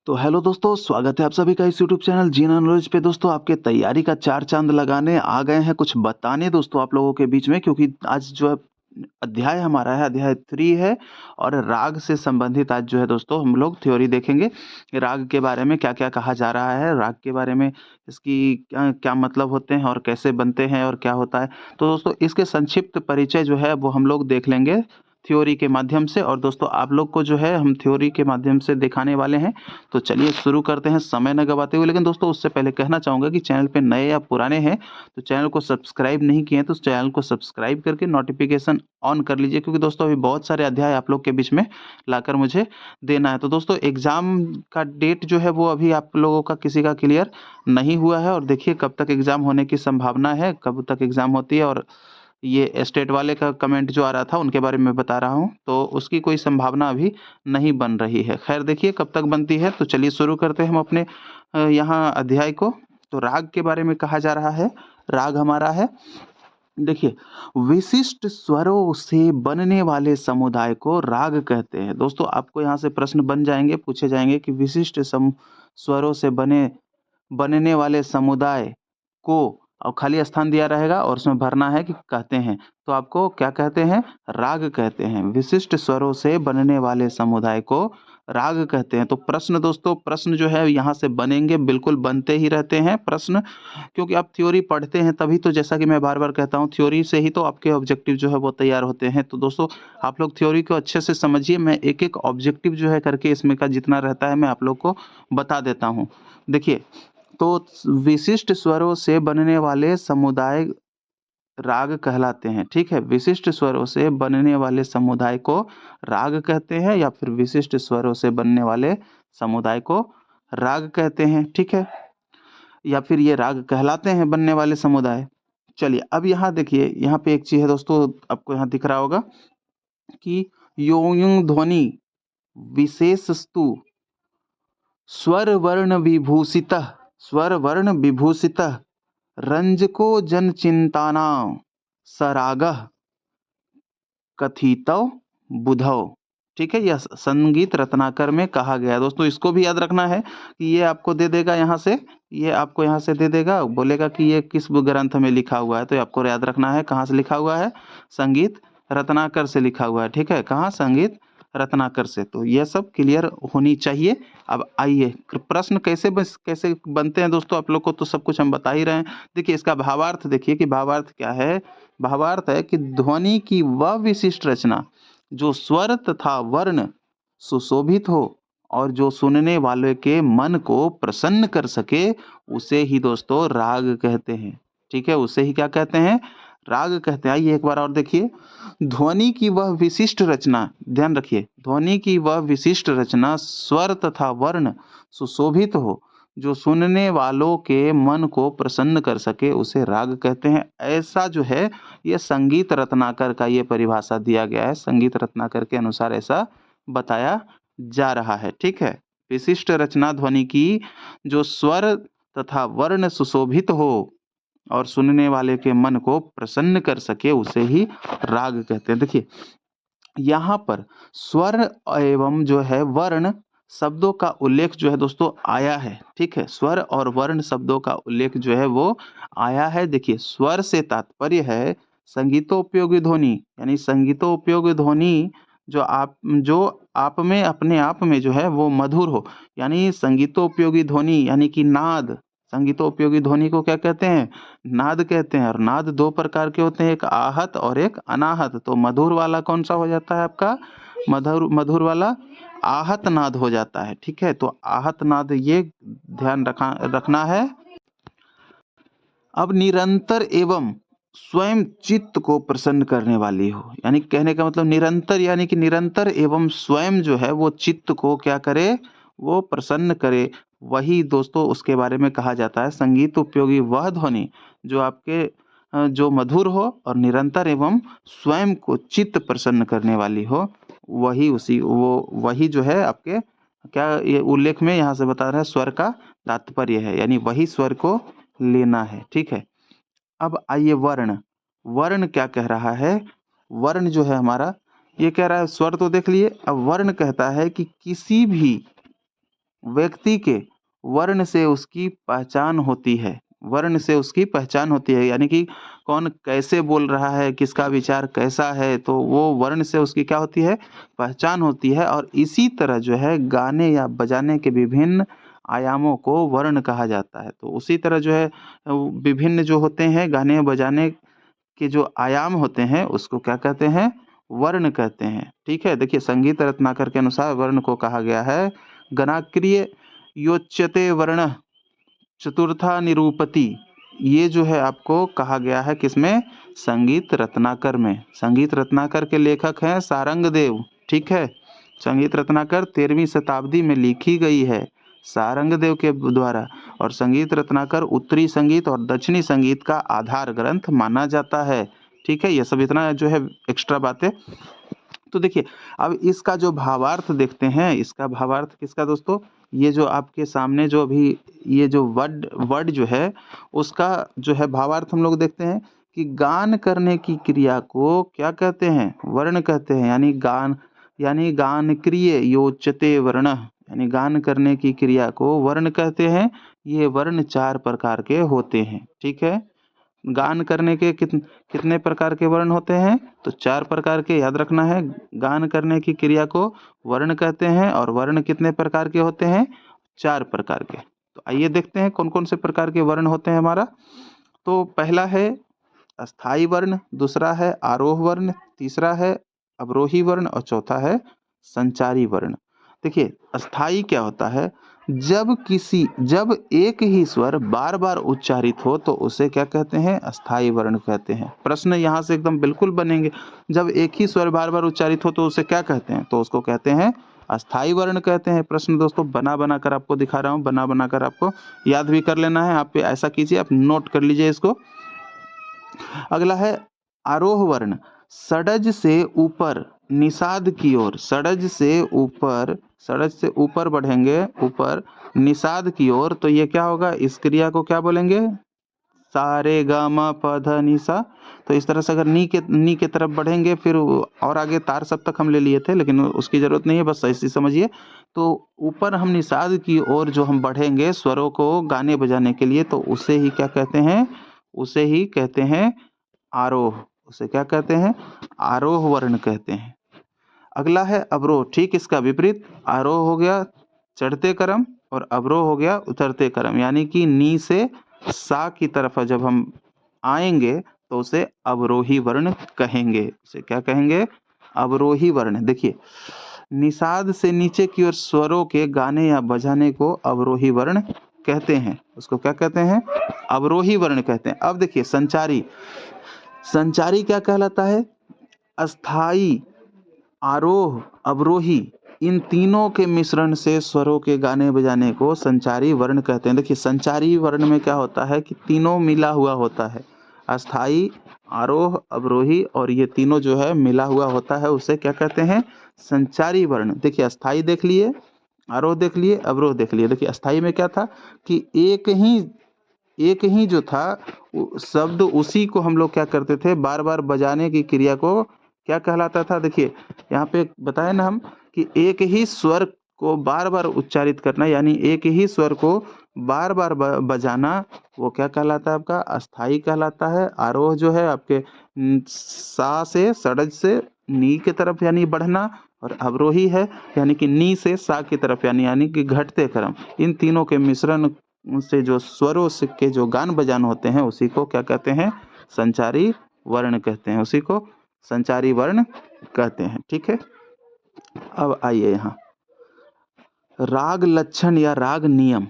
तो हेलो दोस्तों, स्वागत है आप सभी का इस यूट्यूब चैनल जीना नॉलेज पे। दोस्तों आपके तैयारी का चार चांद लगाने आ गए हैं, कुछ बताने दोस्तों आप लोगों के बीच में, क्योंकि आज जो है अध्याय हमारा है, अध्याय 3 है और राग से संबंधित आज जो है दोस्तों हम लोग थ्योरी देखेंगे। राग के बारे में क्या-क्या कहा जा रहा है, राग के बारे में इसकी क्या क्या मतलब होते हैं और कैसे बनते हैं और क्या होता है। तो दोस्तों इसके संक्षिप्त परिचय जो है वो हम लोग देख लेंगे थ्योरी के माध्यम से, और दोस्तों आप लोग को जो है हम थ्योरी के माध्यम से दिखाने वाले हैं। तो चलिए शुरू करते हैं समय न गवाते हुए। लेकिन दोस्तों उससे पहले कहना चाहूँगा कि चैनल पे नए या पुराने हैं तो चैनल को सब्सक्राइब नहीं किए हैं तो चैनल को सब्सक्राइब करके नोटिफिकेशन ऑन कर लीजिए, क्योंकि दोस्तों अभी बहुत सारे अध्याय आप लोग के बीच में लाकर मुझे देना है। तो दोस्तों एग्ज़ाम का डेट जो है वो अभी आप लोगों का किसी का क्लियर नहीं हुआ है, और देखिए कब तक एग्ज़ाम होने की संभावना है, कब तक एग्ज़ाम होती है। और ये स्टेट वाले का कमेंट जो आ रहा था उनके बारे में बता रहा हूँ, तो उसकी कोई संभावना अभी नहीं बन रही है। खैर देखिए कब तक बनती है, तो चलिए शुरू करते हैं हम अपने यहाँ अध्याय को। तो राग के बारे में कहा जा रहा है। राग हमारा है, देखिए, विशिष्ट स्वरों से बनने वाले समुदाय को राग कहते हैं। दोस्तों आपको यहाँ से प्रश्न बन जाएँगे, पूछे जाएँगे कि विशिष्ट स्वरों से बनने वाले समुदाय को, और खाली स्थान दिया रहेगा और उसमें भरना है कि कहते हैं। तो आपको क्या कहते हैं? राग कहते हैं। विशिष्ट स्वरों से बनने वाले समुदाय को राग कहते हैं। तो प्रश्न दोस्तों, प्रश्न जो है यहाँ से बनेंगे, बिल्कुल बनते ही रहते हैं प्रश्न, क्योंकि आप थ्योरी पढ़ते हैं तभी तो, जैसा कि मैं बार-बार कहता हूँ, थ्योरी से ही तो आपके ऑब्जेक्टिव जो है वो तैयार होते हैं। तो दोस्तों आप लोग थ्योरी को अच्छे से समझिए, मैं एक-एक ऑब्जेक्टिव जो है करके इसमें का जितना रहता है मैं आप लोग को बता देता हूँ। देखिए, तो विशिष्ट स्वरों से बनने वाले समुदाय राग कहलाते हैं, ठीक है? विशिष्ट स्वरों से बनने वाले समुदाय को राग कहते हैं, या फिर विशिष्ट स्वरों से बनने वाले समुदाय को राग कहते हैं, ठीक है? या फिर ये राग कहलाते हैं बनने वाले समुदाय। चलिए अब यहाँ देखिए, यहाँ पे एक चीज़ है दोस्तों, आपको यहाँ दिख रहा होगा कि यों-यूं ध्वनि विशेषस्तु स्वर वर्ण विभूषितः रंजको जन चिंतानां सरागः कथितौ बुधौ। ठीक है, यह संगीत रत्नाकर में कहा गया है। दोस्तों इसको भी याद रखना है कि ये आपको दे देगा यहाँ से, ये आपको यहाँ से दे देगा, बोलेगा कि ये किस ग्रंथ में लिखा हुआ है, तो ये आपको याद रखना है कहाँ से लिखा हुआ है। संगीत रत्नाकर से लिखा हुआ है, ठीक है? कहाँ? संगीत रत्नाकर से। तो ये सब क्लियर होनी चाहिए। अब आइए प्रश्न कैसे बनते हैं दोस्तों, आप लोग को तो सब कुछ हम बता ही रहे हैं। देखिए इसका भावार्थ देखिए कि भावार्थ क्या है। भावार्थ है कि ध्वनि की वह विशिष्ट रचना जो स्वर तथा वर्ण सुशोभित हो और जो सुनने वाले के मन को प्रसन्न कर सके, उसे ही दोस्तों राग कहते हैं। ठीक है, उसे ही क्या कहते हैं? राग कहते हैं। आइए एक बार और देखिए, ध्वनि की वह विशिष्ट रचना, ध्यान रखिए, ध्वनि की वह विशिष्ट रचना स्वर तथा वर्ण सुशोभित हो, जो सुनने वालों के मन को प्रसन्न कर सके, उसे राग कहते हैं। ऐसा जो है ये संगीत रत्नाकर का ये परिभाषा दिया गया है। संगीत रत्नाकर के अनुसार ऐसा बताया जा रहा है, ठीक है? विशिष्ट रचना ध्वनि की जो स्वर तथा वर्ण सुशोभित हो और सुनने वाले के मन को प्रसन्न कर सके, उसे ही राग कहते हैं। देखिए यहाँ पर स्वर एवं जो है वर्ण शब्दों का उल्लेख जो है दोस्तों आया है, ठीक है? स्वर और वर्ण शब्दों का उल्लेख जो है वो आया है। देखिए स्वर से तात्पर्य है संगीतोपयोगी ध्वनि, यानी संगीतोपयोगी ध्वनि जो आप में अपने आप में जो है वो मधुर हो, यानी संगीतोपयोगी ध्वनि यानी कि नाद। संगीतोपयोगी ध्वनि को क्या कहते हैं? नाद कहते हैं। और नाद दो प्रकार के होते हैं, एक आहत और एक अनाहत। तो मधुर वाला कौन सा हो जाता है आपका? मधुर मधुर वाला आहत नाद हो जाता है, ठीक है? तो आहत नाद ये ध्यान रखना है। अब निरंतर एवं स्वयं चित्त को प्रसन्न करने वाली हो, यानी कहने का मतलब निरंतर, यानी कि निरंतर एवं स्वयं जो है वो चित्त को क्या करे? वो प्रसन्न करे। वही दोस्तों उसके बारे में कहा जाता है संगीत उपयोगी वह ध्वनि जो आपके जो मधुर हो और निरंतर एवं स्वयं को चित्त प्रसन्न करने वाली हो, वही जो है आपके क्या ये उल्लेख में यहाँ से बता रहा है, स्वर का तात्पर्य है, यानी वही स्वर को लेना है, ठीक है? अब आइए वर्ण। वर्ण क्या कह रहा है? वर्ण जो है हमारा, ये कह रहा है स्वर तो देख लिए, अब वर्ण कहता है कि किसी भी व्यक्ति के वर्ण से उसकी पहचान होती है। वर्ण से उसकी पहचान होती है, यानी कि कौन कैसे बोल रहा है, किसका विचार कैसा है, तो वो वर्ण से उसकी क्या होती है, पहचान होती है। और इसी तरह जो है गाने या बजाने के विभिन्न आयामों को वर्ण कहा जाता है। तो उसी तरह जो है विभिन्न जो होते हैं गाने बजाने के जो आयाम होते हैं उसको क्या कहते हैं, वर्ण कहते हैं। ठीक है, देखिए संगीत रत्नाकर के अनुसार वर्ण को कहा गया है गणाक्रिय योच्यते वर्ण चतुर्था निरूपति। ये जो है आपको कहा गया है किसमें, संगीत रत्नाकर में। संगीत रत्नाकर के लेखक हैं सारंगदेव। ठीक है, संगीत रत्नाकर 13वीं शताब्दी में लिखी गई है सारंगदेव के द्वारा। और संगीत रत्नाकर उत्तरी संगीत और दक्षिणी संगीत का आधार ग्रंथ माना जाता है। ठीक है, ये सब इतना जो है एक्स्ट्रा बातें। तो देखिए अब इसका जो भावार्थ देखते हैं, इसका भावार्थ किसका दोस्तों, ये जो आपके सामने जो अभी ये जो वर्ड वर्ड जो है उसका जो है भावार्थ हम लोग देखते हैं कि गान करने की क्रिया को क्या कहते हैं, वर्ण कहते हैं। यानी गान क्रिय योच्यते वर्ण, यानी गान करने की क्रिया को वर्ण कहते हैं। ये वर्ण 4 प्रकार के होते हैं। ठीक है, गान करने के कितने प्रकार के वर्ण होते हैं, तो 4 प्रकार के, याद रखना है। गान करने की क्रिया को वर्ण कहते हैं और वर्ण कितने प्रकार के होते हैं, 4 प्रकार के। तो आइए देखते हैं कौन कौन से प्रकार के वर्ण होते हैं हमारा। तो पहला है अस्थाई वर्ण, दूसरा है आरोह वर्ण, तीसरा है अवरोही वर्ण और चौथा है संचारी वर्ण। देखिए अस्थाई क्या होता है, जब एक ही स्वर बार बार उच्चारित हो तो उसे क्या कहते हैं, अस्थाई वर्ण कहते हैं। प्रश्न यहाँ से एकदम बिल्कुल बनेंगे, जब एक ही स्वर बार बार उच्चारित हो तो उसे क्या कहते हैं, तो उसको कहते हैं अस्थाई वर्ण कहते हैं। प्रश्न दोस्तों बना बना कर आपको दिखा रहा हूँ, बना बना कर आपको याद भी कर लेना है। आप ऐसा कीजिए, आप नोट कर लीजिए इसको। अगला है आरोह वर्ण, षडज से ऊपर निषाद की ओर, षडज से ऊपर बढ़ेंगे, ऊपर निषाद की ओर, तो ये क्या होगा, इस क्रिया को क्या बोलेंगे, सारे ग म प ध नि सा। तो इस तरह से अगर नी के तरफ बढ़ेंगे, फिर और आगे तार सब तक हम ले लिए थे लेकिन उसकी जरूरत नहीं है, बस ऐसे समझिए। तो ऊपर हम निषाद की ओर जो हम बढ़ेंगे स्वरों को गाने बजाने के लिए, तो उसे ही क्या कहते हैं, उसे ही कहते हैं आरोह। उसे क्या कहते हैं, आरोह वर्ण कहते हैं। अगला है अवरोह, ठीक इसका विपरीत। आरोह हो गया चढ़ते क्रम और अवरोह हो गया उतरते क्रम, यानी कि नी से सा की तरफ जब हम आएंगे तो उसे अवरोही वर्ण कहेंगे। उसे क्या कहेंगे, अवरोही वर्ण। देखिए निषाद से नीचे की ओर स्वरों के गाने या बजाने को अवरोही वर्ण कहते हैं। उसको क्या कहते हैं, अवरोही वर्ण कहते हैं। अब देखिए संचारी, संचारी क्या कहलाता है, अस्थाई, आरोह, अवरोही, इन तीनों के मिश्रण से स्वरों के गाने बजाने को संचारी वर्ण कहते हैं। देखिए संचारी वर्ण में क्या होता है कि तीनों मिला हुआ होता है, अस्थाई, आरोह, अवरोही, और ये तीनों जो है मिला हुआ होता है, उसे क्या कहते हैं, संचारी वर्ण। देखिए अस्थाई देख लिए, आरोह देख लिए, अवरोह देख लिए। देखिए अस्थाई में क्या था कि एक ही जो था शब्द, उसी को हम लोग क्या करते थे, बार बार बजाने की क्रिया को क्या कहलाता था। देखिए यहाँ पे बताए ना हम कि एक ही स्वर को बार बार उच्चारित करना, यानी एक ही स्वर को बार बार बजाना, वो क्या कहलाता है, आपका अस्थाई कहलाता है। आरोह जो है आपके सा से, षडज से नी की तरफ यानी बढ़ना, और अवरोही है यानी कि नी से सा की तरफ यानी कि घटते क्रम। इन तीनों के मिश्रण से जो स्वरों से के जो गान बजान होते हैं उसी को क्या कहते हैं, संचारी वर्ण कहते हैं। उसी को संचारी वर्ण कहते हैं। ठीक है, अब आइए यहाँ राग लक्षण या राग नियम।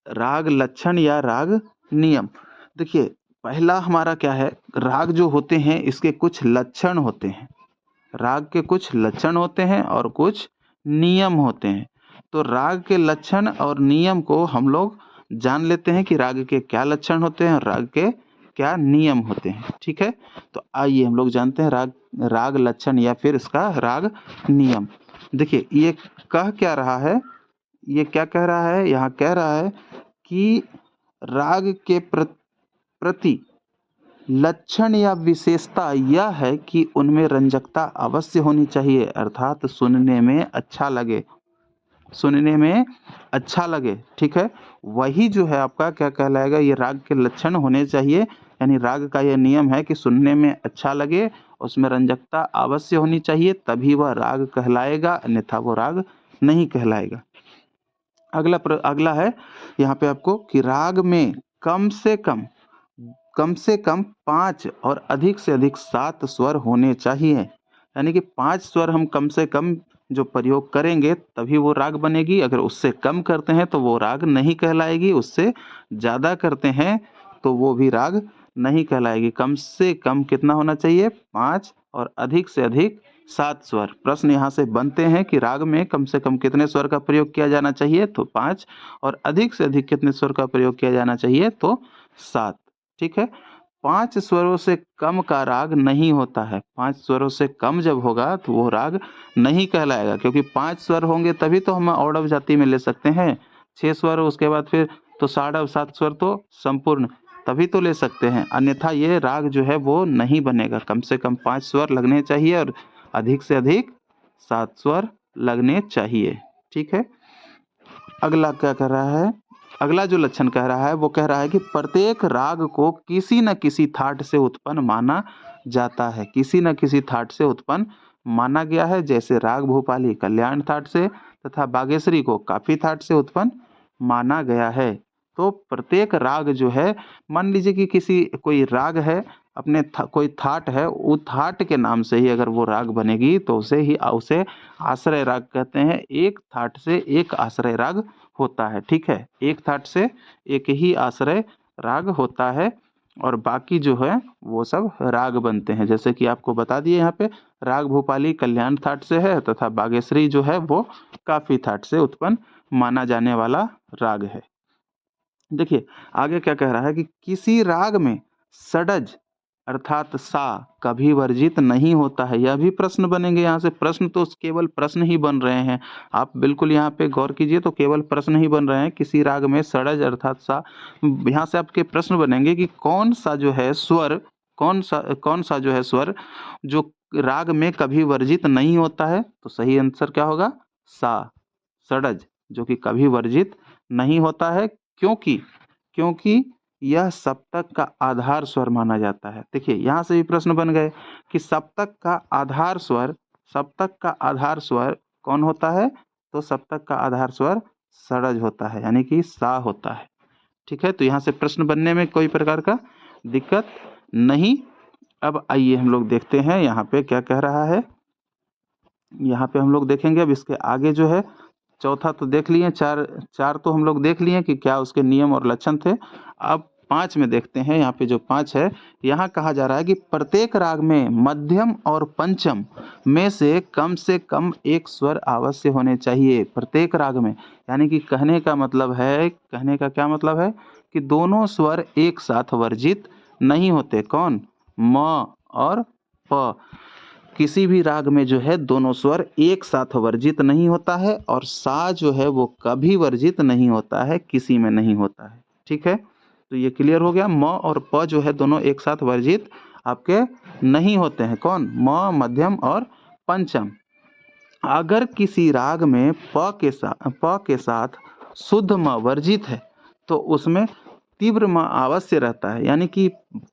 राग लक्षण या राग नियम, देखिए पहला हमारा क्या है, राग जो होते हैं इसके कुछ लक्षण होते हैं। राग के कुछ लक्षण होते हैं और कुछ नियम होते हैं। तो राग के लक्षण और नियम को हम लोग जान लेते हैं कि राग के क्या लक्षण होते हैं और राग के क्या नियम होते हैं। ठीक है, तो आइए हम लोग जानते हैं राग लक्षण या फिर इसका राग नियम। देखिए ये कह क्या रहा है, ये क्या कह रहा है, यहाँ कह रहा है कि राग के प्रति लक्षण या विशेषता यह है कि उनमें रंजकता अवश्य होनी चाहिए, अर्थात सुनने में अच्छा लगे। सुनने में अच्छा लगे, ठीक है, वही जो है आपका क्या कहलाएगा, ये राग के लक्षण होने चाहिए। यानी राग का यह नियम है कि सुनने में अच्छा लगे, उसमें रंजकता अवश्य होनी चाहिए, तभी वह राग कहलाएगा, अन्यथा वो राग नहीं कहलाएगा। अगला है यहाँ पे आपको कि राग में कम से कम 5 और अधिक से अधिक 7 स्वर होने चाहिए। यानी कि 5 स्वर हम कम से कम जो प्रयोग करेंगे तभी वो राग बनेगी। अगर उससे कम करते हैं तो वो राग नहीं कहलाएगी, उससे ज़्यादा करते हैं तो वो भी राग नहीं कहलाएगी। कम से कम कितना होना चाहिए? 5 और अधिक से अधिक 7 स्वर। प्रश्न यहाँ से बनते हैं कि राग में कम से कम कितने स्वर का प्रयोग किया जाना चाहिए? तो 5 और अधिक से अधिक कितने स्वर का प्रयोग किया जाना चाहिए? तो 7। ठीक है। 5 स्वरों से कम का राग नहीं होता है। 5 स्वरों से कम जब होगा तो वो राग नहीं कहलाएगा, क्योंकि 5 स्वर होंगे तभी तो हम औडव जाति में ले सकते हैं। 6 स्वर उसके बाद फिर तो साढ़व, 7 स्वर तो संपूर्ण तभी तो ले सकते हैं, अन्यथा ये राग जो है वो नहीं बनेगा। कम से कम 5 स्वर लगने चाहिए और अधिक से अधिक 7 स्वर लगने चाहिए। ठीक है। अगला क्या कह रहा है? अगला जो लक्षण कह रहा है वो कह रहा है कि प्रत्येक राग को किसी न किसी थाट से उत्पन्न माना जाता है। किसी न किसी थाट से उत्पन्न माना गया है। जैसे राग भूपाली कल्याण थाट से तथा बागेश्वरी को काफी थाट से उत्पन्न माना गया है। तो प्रत्येक राग जो है, मान लीजिए कि किसी कोई राग है, अपने कोई थाट है, वो थाट के नाम से ही अगर वो राग बनेगी तो उसे आश्रय राग कहते हैं। एक थाट से एक आश्रय राग होता है। ठीक है, एक थाट से एक ही आश्रय राग होता है और बाकी जो है वो सब राग बनते हैं। जैसे कि आपको बता दिए यहाँ पे, राग भूपाली कल्याण थाट से है तथा बागेश्वरी जो है वो काफी थाट से उत्पन्न माना जाने वाला राग है। देखिए आगे क्या कह रहा है कि किसी राग में षडज अर्थात सा कभी वर्जित नहीं होता है। यह भी प्रश्न बनेंगे यहाँ से। प्रश्न तो केवल प्रश्न ही बन रहे हैं, आप बिल्कुल यहाँ पे गौर कीजिए, तो केवल प्रश्न ही बन रहे हैं। किसी राग में षडज अर्थात सा, यहाँ से आपके प्रश्न बनेंगे कि कौन सा जो है स्वर, कौन सा जो है स्वर जो राग में कभी वर्जित नहीं होता है? तो सही आंसर क्या होगा? सा, षडज, जो कि कभी वर्जित नहीं होता है। क्योंकि यह सप्तक का आधार स्वर माना जाता है। देखिए यहाँ से भी प्रश्न बन गए कि सप्तक का आधार स्वर कौन होता है? तो सप्तक का आधार स्वर षडज होता है, यानी कि सा होता है। ठीक है, तो यहाँ से प्रश्न बनने में कोई प्रकार का दिक्कत नहीं। अब आइए हम लोग देखते हैं यहाँ पे क्या कह रहा है। यहाँ पे हम लोग देखेंगे अब इसके आगे जो है, चौथा तो देख लिए, चार तो हम लोग देख लिए कि क्या उसके नियम और लक्षण थे। अब 5 में देखते हैं। यहाँ पे जो 5 है, यहाँ कहा जा रहा है कि प्रत्येक राग में मध्यम और पंचम में से कम एक स्वर अवश्य होने चाहिए। प्रत्येक राग में, यानी कि कहने का क्या मतलब है कि दोनों स्वर एक साथ वर्जित नहीं होते। कौन? म और प। किसी भी राग में जो है दोनों स्वर एक साथ वर्जित नहीं होता है, और सा जो है वो कभी वर्जित नहीं होता है, किसी में नहीं होता है। ठीक है, तो ये क्लियर हो गया। म और प जो है दोनों एक साथ वर्जित आपके नहीं होते हैं। कौन? म, मध्यम और पंचम। अगर किसी राग में प के साथ शुद्ध म वर्जित है तो उसमें तीव्र म अवश्य रहता है। यानी कि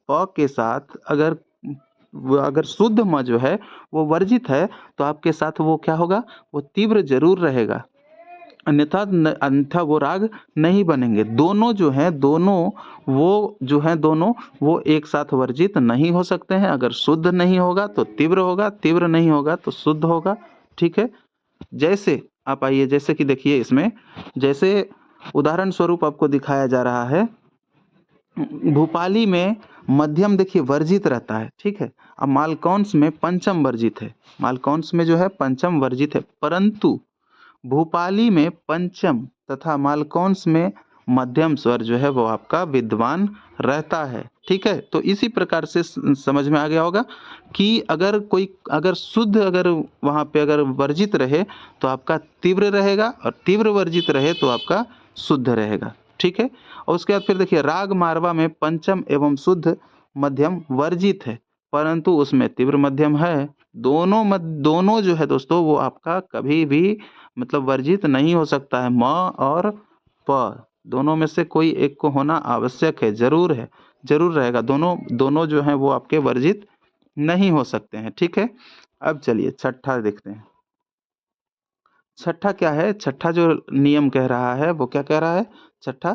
प के साथ अगर शुद्ध म जो है वो वर्जित है तो आपके साथ वो क्या होगा? वो तीव्र जरूर रहेगा, अन्यथा वो राग नहीं बनेंगे। दोनों वो एक साथ वर्जित नहीं हो सकते हैं। अगर शुद्ध नहीं होगा तो तीव्र होगा, तीव्र नहीं होगा तो शुद्ध होगा। ठीक है, जैसे आप आइए, जैसे कि देखिए इसमें, जैसे उदाहरण स्वरूप आपको दिखाया जा रहा है, भूपाली में मध्यम देखिए वर्जित रहता है। ठीक है, अब मालकौंस में पंचम वर्जित है। मालकौंस में जो है पंचम वर्जित है, परंतु भूपाली में पंचम तथा मालकौंस में मध्यम स्वर जो है वो आपका विद्यमान रहता है। ठीक है, तो इसी प्रकार से समझ में आ गया होगा कि अगर शुद्ध वहाँ पे अगर वर्जित रहे तो आपका तीव्र रहेगा, और तीव्र वर्जित रहे तो आपका शुद्ध रहेगा। ठीक है, और उसके बाद फिर देखिए, राग मारवा में पंचम एवं शुद्ध मध्यम वर्जित है, परंतु उसमें तीव्र मध्यम है। दोनों जो है दोस्तों वो आपका कभी भी मतलब वर्जित नहीं हो सकता है। म और प दोनों में से कोई एक को होना आवश्यक है, जरूर है, जरूर रहेगा। दोनों जो हैं वो आपके वर्जित नहीं हो सकते हैं। ठीक है, अब चलिए छठा देखते हैं। छठा क्या है? छठा जो नियम कह रहा है वो क्या कह रहा है? छठा,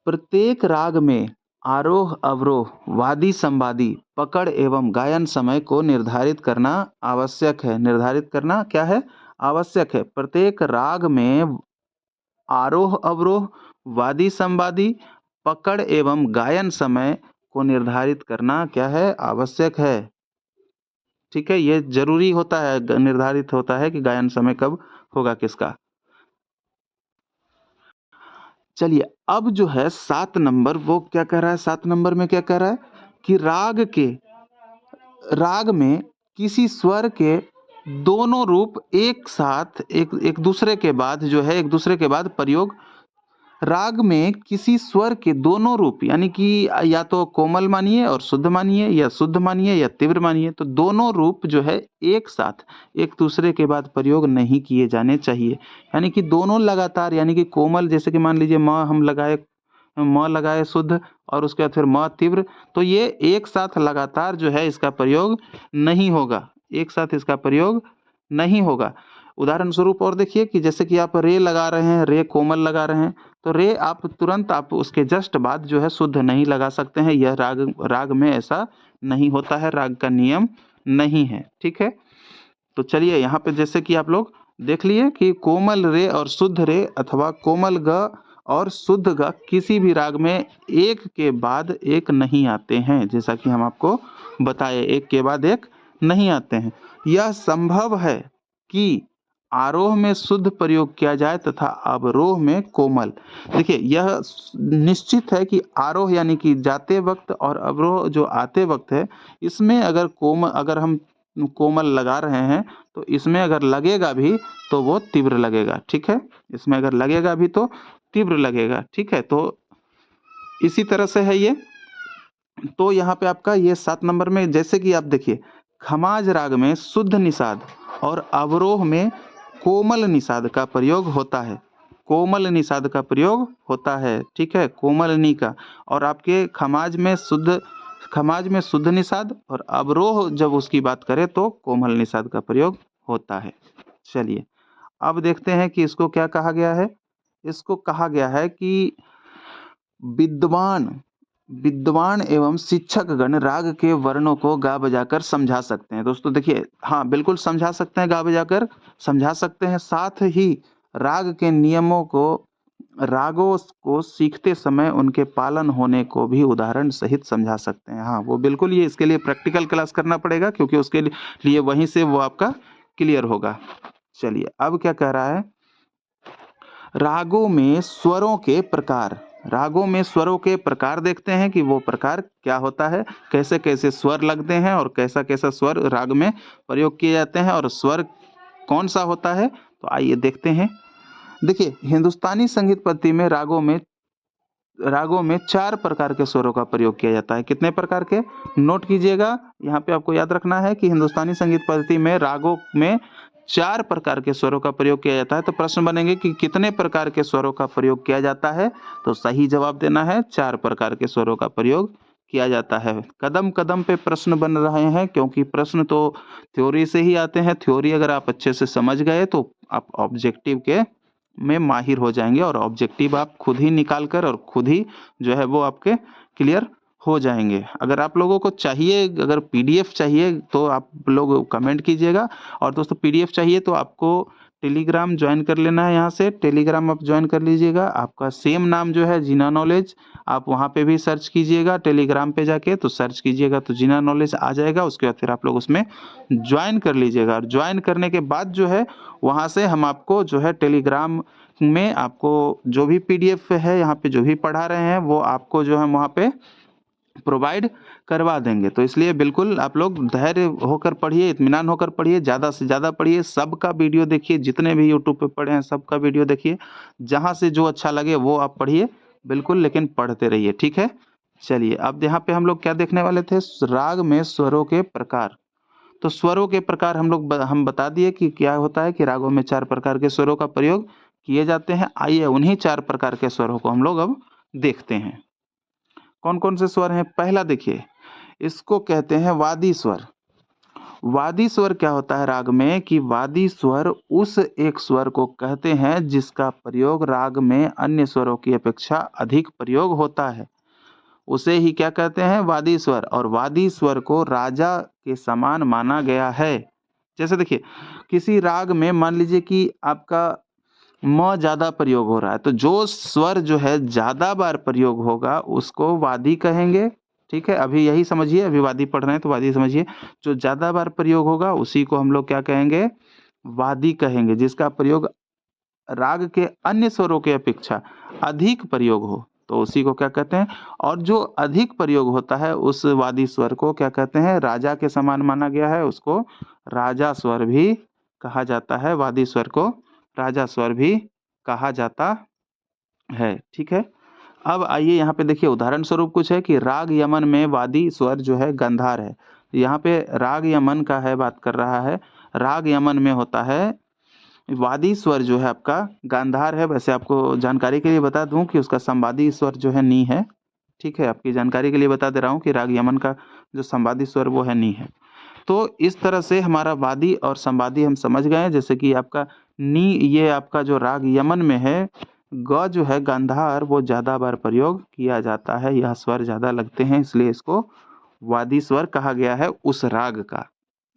प्रत्येक राग में आरोह अवरोह, वादी संवादी, पकड़ एवं गायन समय को निर्धारित करना आवश्यक है। निर्धारित करना क्या है? आवश्यक है। प्रत्येक राग में आरोह अवरोह, वादी संवादी, पकड़ एवं गायन समय को निर्धारित करना क्या है? आवश्यक है। ठीक है, ये जरूरी होता है, निर्धारित होता है कि गायन समय कब होगा किसका। चलिए अब जो है 7 नंबर, वो क्या कह रहा है? 7 नंबर में क्या कह रहा है कि राग में किसी स्वर के दोनों रूप एक साथ एक एक दूसरे के बाद जो है एक दूसरे के बाद प्रयोग। राग में किसी स्वर के दोनों रूप, यानी कि या तो कोमल मानिए और शुद्ध मानिए, या शुद्ध मानिए या तीव्र मानिए, तो दोनों रूप जो है एक साथ एक दूसरे के बाद प्रयोग नहीं किए जाने चाहिए। यानी कि दोनों लगातार, यानी कि कोमल, जैसे कि मान लीजिए म लगाए शुद्ध और उसके बाद फिर म तीव्र, तो ये एक साथ लगातार जो है इसका प्रयोग नहीं होगा, एक साथ इसका प्रयोग नहीं होगा। उदाहरण स्वरूप और देखिए कि जैसे कि आप रे लगा रहे हैं, रे कोमल लगा रहे हैं, तो रे आप तुरंत आप उसके जस्ट बाद जो है शुद्ध नहीं लगा सकते हैं। यह राग में ऐसा नहीं होता है, राग का नियम नहीं है। ठीक है, तो चलिए यहाँ पे जैसे कि आप लोग देख लिए कि कोमल रे और शुद्ध रे अथवा कोमल ग और शुद्ध ग किसी भी राग में एक के बाद एक नहीं आते हैं। जैसा कि हम आपको बताए, एक के बाद एक नहीं आते हैं। यह संभव है कि आरोह में शुद्ध प्रयोग किया जाए तथा अवरोह में कोमल। देखिए यह निश्चित है कि आरोह यानी कि जाते वक्त और अवरोह जो आते वक्त है, इसमें अगर हम कोमल लगा रहे हैं तो इसमें अगर लगेगा भी तो वो तीव्र लगेगा। ठीक है, इसमें अगर लगेगा भी तो तीव्र लगेगा। ठीक है, तो इसी तरह से है ये। तो यहाँ पे आपका ये 7 नंबर में जैसे कि आप देखिए, खमाज राग में शुद्ध निषाद और अवरोह में कोमल निषाद का प्रयोग होता है। कोमल निषाद का प्रयोग होता है। ठीक है, कोमल नी का। और आपके खमाज में शुद्ध निषाद और अवरोह जब उसकी बात करें तो कोमल निषाद का प्रयोग होता है। चलिए अब देखते हैं कि इसको क्या कहा गया है। इसको कहा गया है कि विद्वान विद्वान एवं शिक्षक गण राग के वर्णों को गा बजाकर समझा सकते हैं। दोस्तों देखिए, हाँ बिल्कुल समझा सकते हैं, गा बजाकर समझा सकते हैं। साथ ही राग के नियमों को, रागों को सीखते समय उनके पालन होने को भी उदाहरण सहित समझा सकते हैं। हाँ वो बिल्कुल, ये इसके लिए प्रैक्टिकल क्लास करना पड़ेगा, क्योंकि उसके लिए वहीं से वो आपका क्लियर होगा। चलिए अब क्या कह रहा है, रागों में स्वरों के प्रकार। रागों में स्वरों के प्रकार देखते हैं कि वो प्रकार क्या होता है, कैसे कैसे स्वर लगते हैं और कैसा कैसा स्वर राग में प्रयोग किए जाते हैं और स्वर कौन सा होता है। तो आइए देखते हैं। देखिए हिंदुस्तानी संगीत पद्धति में रागों में 4 प्रकार के स्वरों का प्रयोग किया जाता है। कितने प्रकार के? नोट कीजिएगा, यहाँ पे आपको याद रखना है कि हिंदुस्तानी संगीत पद्धति में रागों में 4 प्रकार के स्वरों का प्रयोग किया जाता है। तो प्रश्न बनेंगे कि कितने प्रकार के स्वरों का प्रयोग किया जाता है, तो सही जवाब देना है 4 प्रकार के स्वरों का प्रयोग किया जाता है। कदम कदम पे प्रश्न बन रहे हैं, क्योंकि प्रश्न तो थ्योरी से ही आते हैं। थ्योरी अगर आप अच्छे से समझ गए तो आप ऑब्जेक्टिव के में माहिर हो जाएंगे, और ऑब्जेक्टिव आप खुद ही निकाल कर और खुद ही जो है वो आपके क्लियर हो जाएंगे। अगर आप लोगों को चाहिए, अगर पीडीएफ चाहिए तो आप लोग कमेंट कीजिएगा। और दोस्तों पीडीएफ चाहिए तो आपको टेलीग्राम ज्वाइन कर लेना है। यहाँ से टेलीग्राम आप ज्वाइन कर लीजिएगा। आपका सेम नाम जो है जीना नॉलेज, आप वहाँ पे भी सर्च कीजिएगा। टेलीग्राम पे जाके तो सर्च कीजिएगा तो जीना नॉलेज आ जाएगा। उसके बाद फिर आप लोग उसमें ज्वाइन कर लीजिएगा, और ज्वाइन करने के बाद जो है वहाँ से हम आपको जो है टेलीग्राम में आपको जो भी पीडीएफ है, यहाँ पे जो भी पढ़ा रहे हैं वो आपको जो है वहाँ पे प्रोवाइड करवा देंगे। तो इसलिए बिल्कुल आप लोग धैर्य होकर पढ़िए, इत्मीनान होकर पढ़िए, ज़्यादा से ज़्यादा पढ़िए, सबका वीडियो देखिए, जितने भी यूट्यूब पे पढ़े हैं सबका वीडियो देखिए, जहाँ से जो अच्छा लगे वो आप पढ़िए बिल्कुल, लेकिन पढ़ते रहिए। ठीक है, चलिए अब यहाँ पे हम लोग क्या देखने वाले थे, राग में स्वरों के प्रकार। तो स्वरों के प्रकार हम बता दिए कि क्या होता है कि रागों में 4 प्रकार के स्वरों का प्रयोग किए जाते हैं। आइए उन्हीं 4 प्रकार के स्वरों को हम लोग अब देखते हैं। कौन-कौन से स्वर हैं? पहला देखिए, इसको कहते हैं वादी स्वर। वादी स्वर क्या होता है राग में कि वादी स्वर उस एक स्वर को कहते हैं जिसका प्रयोग राग में अन्य स्वरों की अपेक्षा अधिक प्रयोग होता है। उसे ही क्या कहते हैं? वादी स्वर। और वादी स्वर को राजा के समान माना गया है। जैसे देखिए, किसी राग में मान लीजिए कि आपका म ज़्यादा प्रयोग हो रहा है, तो जो स्वर जो है ज़्यादा बार प्रयोग होगा उसको वादी कहेंगे, ठीक है? अभी यही समझिए, अभी वादी पढ़ रहे हैं तो वादी समझिए। जो ज़्यादा बार प्रयोग होगा उसी को हम लोग क्या कहेंगे? वादी कहेंगे, जिसका प्रयोग राग के अन्य स्वरों के अपेक्षा अधिक प्रयोग हो, तो उसी को क्या कहते हैं? और जो अधिक प्रयोग होता है उस वादी स्वर को क्या कहते हैं? राजा के समान माना गया है, उसको राजा स्वर भी कहा जाता है। वादी स्वर को राजा स्वर भी कहा जाता है, ठीक है? अब आइए यहाँ पे देखिए, उदाहरण स्वरूप कुछ है कि राग यमन में वादी स्वर जो है गांधार है। यहाँ पे राग यमन का है, बात कर रहा है। राग यमन में होता है वादी स्वर जो है आपका गांधार है। वैसे आपको जानकारी के लिए बता दूं कि उसका संवादी स्वर जो है नी है, ठीक है? आपकी जानकारी के लिए बता दे रहा हूँ कि राग यमन का जो संवादी स्वर वो है नी है। तो इस तरह से हमारा वादी और संवादी हम समझ गए हैं। जैसे कि आपका नी, ये आपका जो राग यमन में है, ग जो है गांधार, वो ज़्यादा बार प्रयोग किया जाता है। यह स्वर ज़्यादा लगते हैं, इसलिए इसको वादी स्वर कहा गया है उस राग का।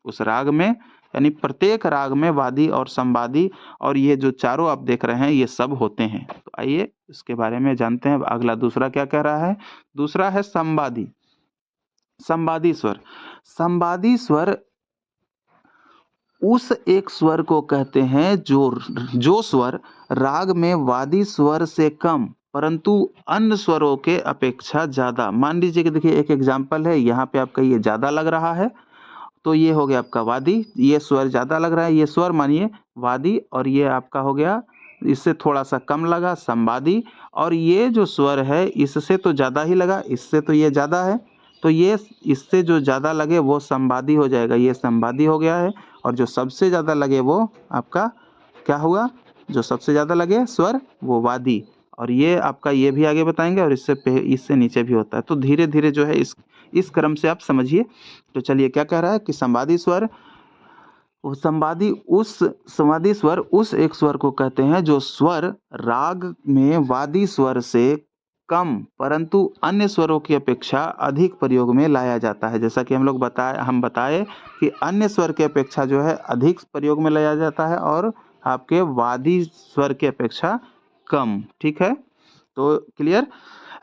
उस राग में यानी प्रत्येक राग में वादी और संवादी और ये जो चारों आप देख रहे हैं ये सब होते हैं। तो आइए इसके बारे में जानते हैं। अगला दूसरा क्या कह रहा है? दूसरा है संवादी। संवादी स्वर। संवादी स्वर उस एक स्वर को कहते हैं जो स्वर राग में वादी स्वर से कम परंतु अन्य स्वरों के अपेक्षा ज्यादा। मान लीजिए कि देखिए एक एग्जाम्पल है, यहाँ पे आपका ये ज्यादा लग रहा है तो ये हो गया आपका वादी। ये स्वर ज्यादा लग रहा है, ये स्वर मानिए वादी, और ये आपका हो गया इससे थोड़ा सा कम लगा संवादी। और ये जो स्वर है इससे तो ज्यादा ही लगा, इससे तो ये ज्यादा है, तो ये इससे जो ज्यादा लगे वो संवादी हो जाएगा, ये संवादी हो गया है। और जो सबसे ज्यादा लगे वो आपका क्या हुआ? जो सबसे ज्यादा लगे स्वर वो वादी। और ये आपका ये भी आगे बताएंगे, और इससे नीचे भी होता है। तो धीरे धीरे जो है इस क्रम से आप समझिए। तो चलिए क्या कह रहा है कि संवादी स्वर, संवादी स्वर उस एक स्वर को कहते हैं जो स्वर राग में वादी स्वर से कम परंतु अन्य स्वरों की अपेक्षा अधिक प्रयोग में लाया जाता है। जैसा कि हम बताए कि अन्य स्वर की अपेक्षा जो है अधिक प्रयोग में लाया जाता है और आपके वादी स्वर की अपेक्षा कम, ठीक है? तो क्लियर?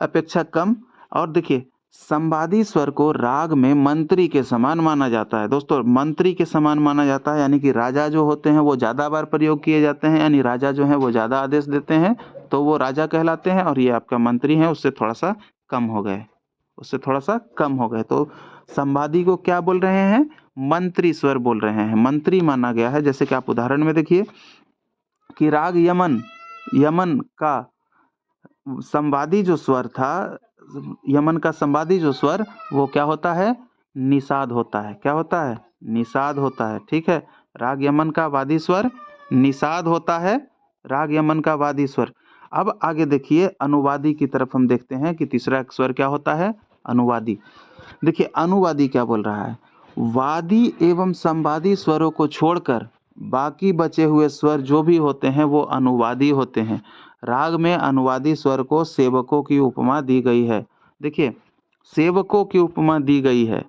अपेक्षा कम। और देखिए, संवादी स्वर को राग में मंत्री के समान माना जाता है। दोस्तों, मंत्री के समान माना जाता है यानी कि राजा जो होते हैं वो ज्यादा बार प्रयोग किए जाते हैं, यानी राजा जो है वो ज्यादा आदेश देते हैं तो वो राजा कहलाते हैं। और ये आपका मंत्री है, उससे थोड़ा सा कम हो गए, उससे थोड़ा सा कम हो गए। तो संवादी को क्या बोल रहे हैं? मंत्री स्वर बोल रहे हैं, मंत्री माना गया है। जैसे कि आप उदाहरण में देखिए कि राग यमन का संवादी जो स्वर था, यमन का संवादी जो स्वर वो क्या होता है? निषाद होता है। क्या होता है? निषाद होता है, ठीक है? राग यमन का वादी स्वर निषाद होता है, राग यमन का वादी स्वर। अब आगे देखिए अनुवादी की तरफ हम देखते हैं कि तीसरा स्वर क्या होता है? अनुवादी। देखिए अनुवादी क्या बोल रहा है? वादी एवं संवादी स्वरों को छोड़कर बाकी बचे हुए स्वर जो भी होते हैं वो अनुवादी होते हैं। राग में अनुवादी स्वर को सेवकों की उपमा दी गई है। देखिए, सेवकों की उपमा दी गई है।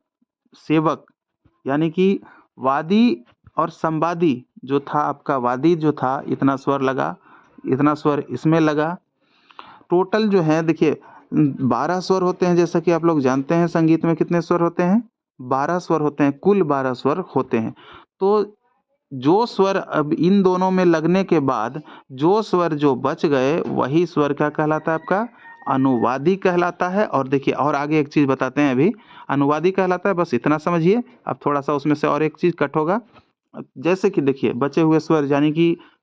सेवक यानी कि वादी और संवादी जो था आपका, वादी जो था इतना स्वर लगा, इतना स्वर इसमें लगा, टोटल जो है देखिए 12 स्वर होते हैं। जैसा कि आप लोग जानते हैं संगीत में कितने स्वर होते हैं? 12 स्वर होते हैं, कुल 12 स्वर होते हैं। तो जो स्वर अब इन दोनों में लगने के बाद जो स्वर जो बच गए वही स्वर क्या कहलाता है? आपका अनुवादी कहलाता है। और देखिए और आगे एक चीज बताते हैं, अभी अनुवादी कहलाता है, बस इतना समझिए। अब थोड़ा सा उसमें से और एक चीज कट होगा। जैसे कि देखिए बचे हुए स्वर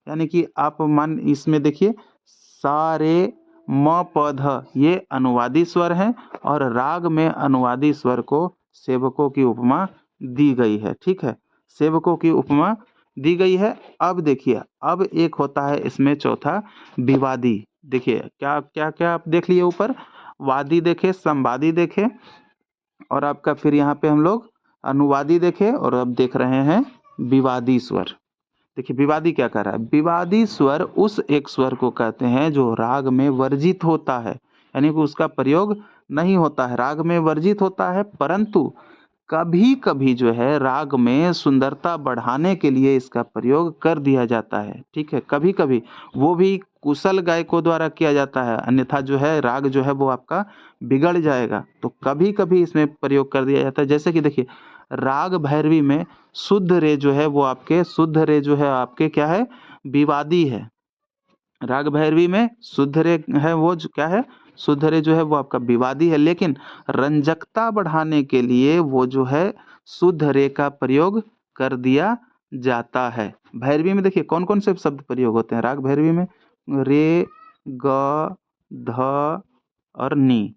यानी कि आप मान इसमें देखिए सारे म प ध ये अनुवादी स्वर हैं और राग में अनुवादी स्वर को सेवकों की उपमा दी गई है, ठीक है। सेवकों की उपमा दी गई है। अब देखिए, अब एक होता है इसमें चौथा विवादी। देखिए क्या क्या क्या आप देख लिए ऊपर, वादी देखे, संवादी देखे, और आपका फिर यहाँ पे हम लोग अनुवादी देखे, और अब देख रहे हैं विवादी स्वर। देखिए विवादी क्या कर रहा है, विवादी स्वर उस एक स्वर को कहते हैं जो राग में वर्जित होता है, यानी कि उसका प्रयोग नहीं होता है, राग में वर्जित होता है, परंतु कभी कभी जो है राग में सुंदरता बढ़ाने के लिए इसका प्रयोग कर दिया जाता है, ठीक है। कभी कभी वो भी कुशल गायकों द्वारा किया जाता है, अन्यथा जो है राग जो है वो आपका बिगड़ जाएगा। तो कभी कभी इसमें प्रयोग कर दिया जाता है, जैसे कि देखिए राग भैरवी में शुद्ध रे जो है वो आपके, शुद्ध रे जो है आपके क्या है, विवादी है। राग भैरवी में शुद्ध रे है वो जो क्या है, शुद्ध रे जो है वो आपका विवादी है, लेकिन रंजकता बढ़ाने के लिए वो जो है शुद्ध रे का प्रयोग कर दिया जाता है। भैरवी में देखिए कौन कौन से शब्द प्रयोग होते हैं राग भैरवी में, रे, ग, ध और नी,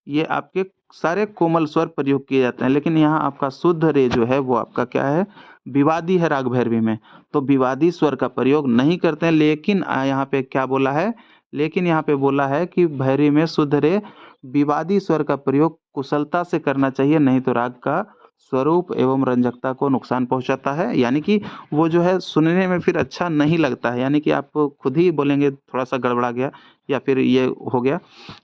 ये आपके सारे कोमल स्वर प्रयोग किए जाते हैं, लेकिन यहाँ आपका शुद्ध रे जो है वो आपका क्या है, विवादी है राग भैरवी में, तो विवादी स्वर का प्रयोग नहीं करते हैं। लेकिन यहाँ पे क्या बोला है, लेकिन यहाँ पे बोला है कि भैरवी में शुद्ध रे विवादी स्वर का प्रयोग कुशलता से करना चाहिए, नहीं तो राग का स्वरूप एवं रंजकता को नुकसान पहुंचाता है, यानी कि वो जो है सुनने में फिर अच्छा नहीं लगता है, यानी कि आप खुद ही बोलेंगे थोड़ा सा गड़बड़ा गया या फिर ये हो गया,